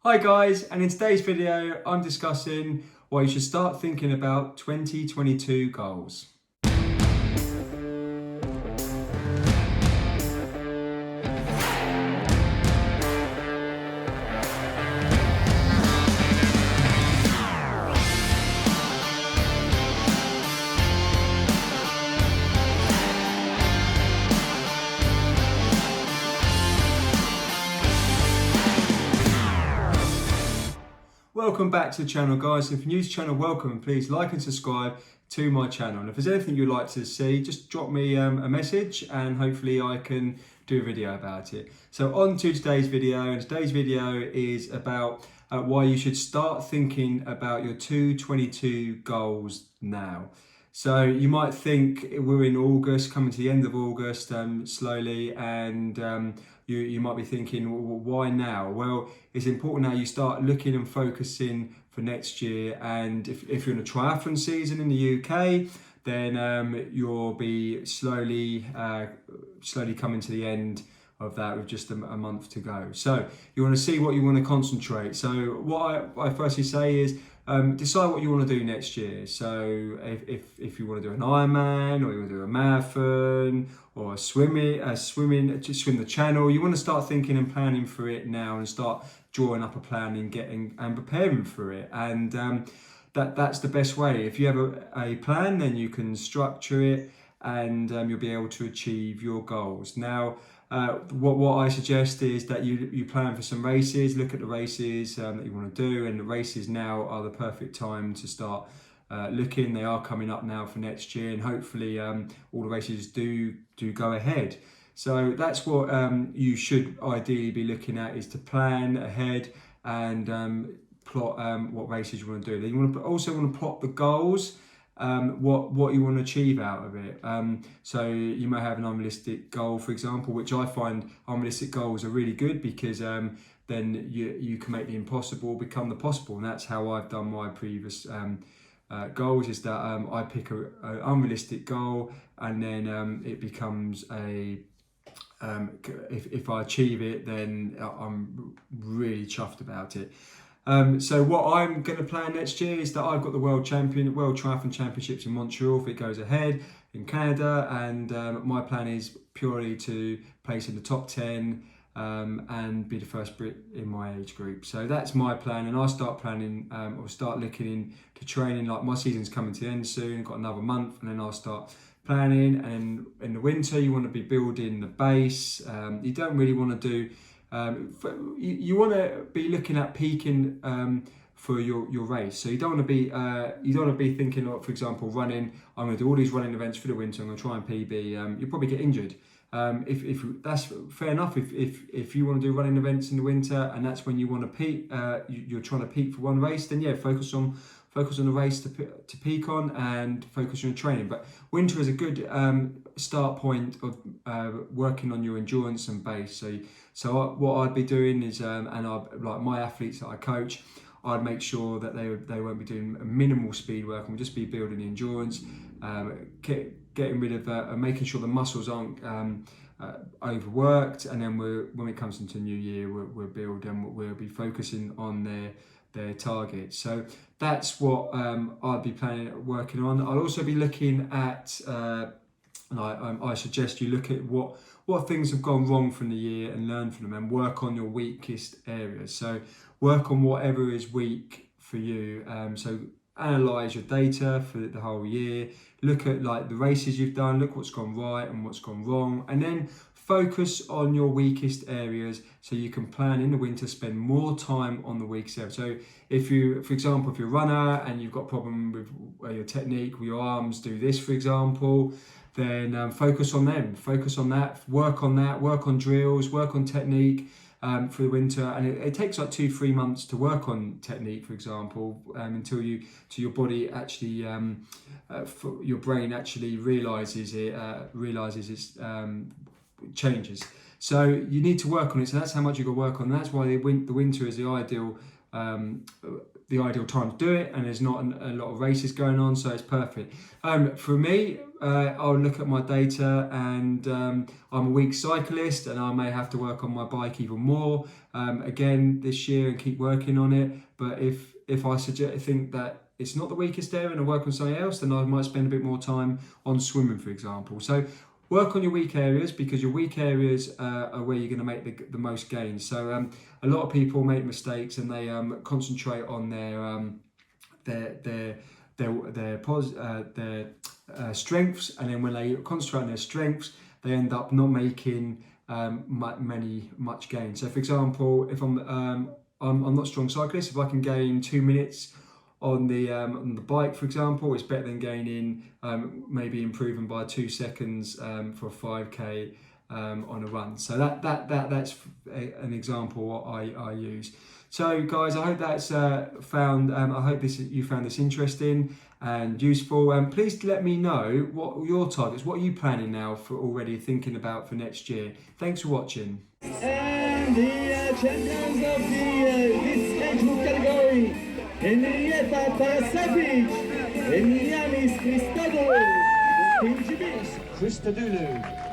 Hi guys, and in today's video I'm discussing why you should start thinking about 2022 goals. Welcome back to the channel guys. If you're new to the channel, welcome. Please like and subscribe to my channel. And if there's anything you'd like to see, just drop me a message and hopefully I can do a video about it. So on to today's video, and today's video is about why you should start thinking about your 2022 goals now. So you might think we're in August, coming to the end of August slowly, and you might be thinking, well, why now? Well, it's important now you start looking and focusing for next year. And if you're in a triathlon season in the UK, then you'll be slowly coming to the end of that with just a month to go. So you want to see what you want to concentrate. So what I firstly say is decide what you want to do next year. So if you want to do an Ironman, or you want to do a marathon, or swimming, to swim the channel, you want to start thinking and planning for it now, and start drawing up a plan and getting and preparing for it. And that's the best way. If you have a plan, then you can structure it, and you'll be able to achieve your goals. Now, what I suggest is that you plan for some races, look at the races that you want to do, and the races now are the perfect time to start looking. They are coming up now for next year, and hopefully all the races do go ahead. So that's what you should ideally be looking at, is to plan ahead and plot what races you want to do. Then you also want to plot the goals. What you want to achieve out of it. So you may have an unrealistic goal, for example, which I find unrealistic goals are really good, because then you can make the impossible become the possible. And that's how I've done my previous goals, is that I pick an unrealistic goal, and then it becomes a if I achieve it, then I'm really chuffed about it. So what I'm going to plan next year is that I've got the World Triathlon Championships in Montreal, if it goes ahead, in Canada, and my plan is purely to place in the top 10 and be the first Brit in my age group. So that's my plan, and I'll start planning, or start looking into training. Like, my season's coming to the end soon, got another month, and then I'll start planning. And in the winter, you want to be building the base. You don't really want to do you want to be looking at peaking for your race. So you don't want to be thinking of, for example, running. I'm going to do all these running events for the winter. I'm going to try and PB. You'll probably get injured. If that's fair enough. If you want to do running events in the winter, and that's when you want to peak, you're trying to peak for one race, then yeah, focus on the race to peak on, and focus on your training. But winter is a good start point of working on your endurance and base. So what I'd be doing is, like my athletes that I coach, I'd make sure that they won't be doing minimal speed work, and we'll just be building the endurance, getting rid of making sure the muscles aren't overworked. And then when it comes into New Year, we'll build, and we'll be focusing on their targets. So that's what I'd be working on. I'll also be looking at, I suggest you look at what things have gone wrong from the year and learn from them, and work on your weakest areas. So work on whatever is weak for you. So analyze your data for the whole year. Look at like the races you've done. Look what's gone right and what's gone wrong, and then focus on your weakest areas, so you can plan in the winter, spend more time on the weakest areas. So if you, for example, if you're a runner and you've got a problem with your technique, with your arms, do this, for example, then focus on them, focus on that, work on drills, work on technique for the winter. And it takes like 2-3 months to work on technique, for example, until your body actually, your brain actually realizes its changes. So you need to work on it. So that's how much you got to work on. That's why the winter is the ideal the ideal time to do it, and there's not a lot of races going on, so it's perfect. For me, I'll look at my data, and I'm a weak cyclist, and I may have to work on my bike even more again this year and keep working on it. But if I think that it's not the weakest area and I work on something else, then I might spend a bit more time on swimming, for example. So work on your weak areas, because your weak areas are where you're going to make the most gains. So a lot of people make mistakes, and they concentrate on their strengths, and then when they concentrate on their strengths, they end up not making much gain. So for example, if I'm not a strong cyclist, if I can gain 2 minutes on the bike, for example, it's better than gaining maybe improving by 2 seconds for a 5k on a run. So that's an example what I use. So guys, I hope that's I hope you found this interesting and useful. Please let me know what your targets, what are you planning now for already thinking about for next year. Thanks for watching. And the champions of this age group category, Henrietta Parasavic and yiannischristodoulou.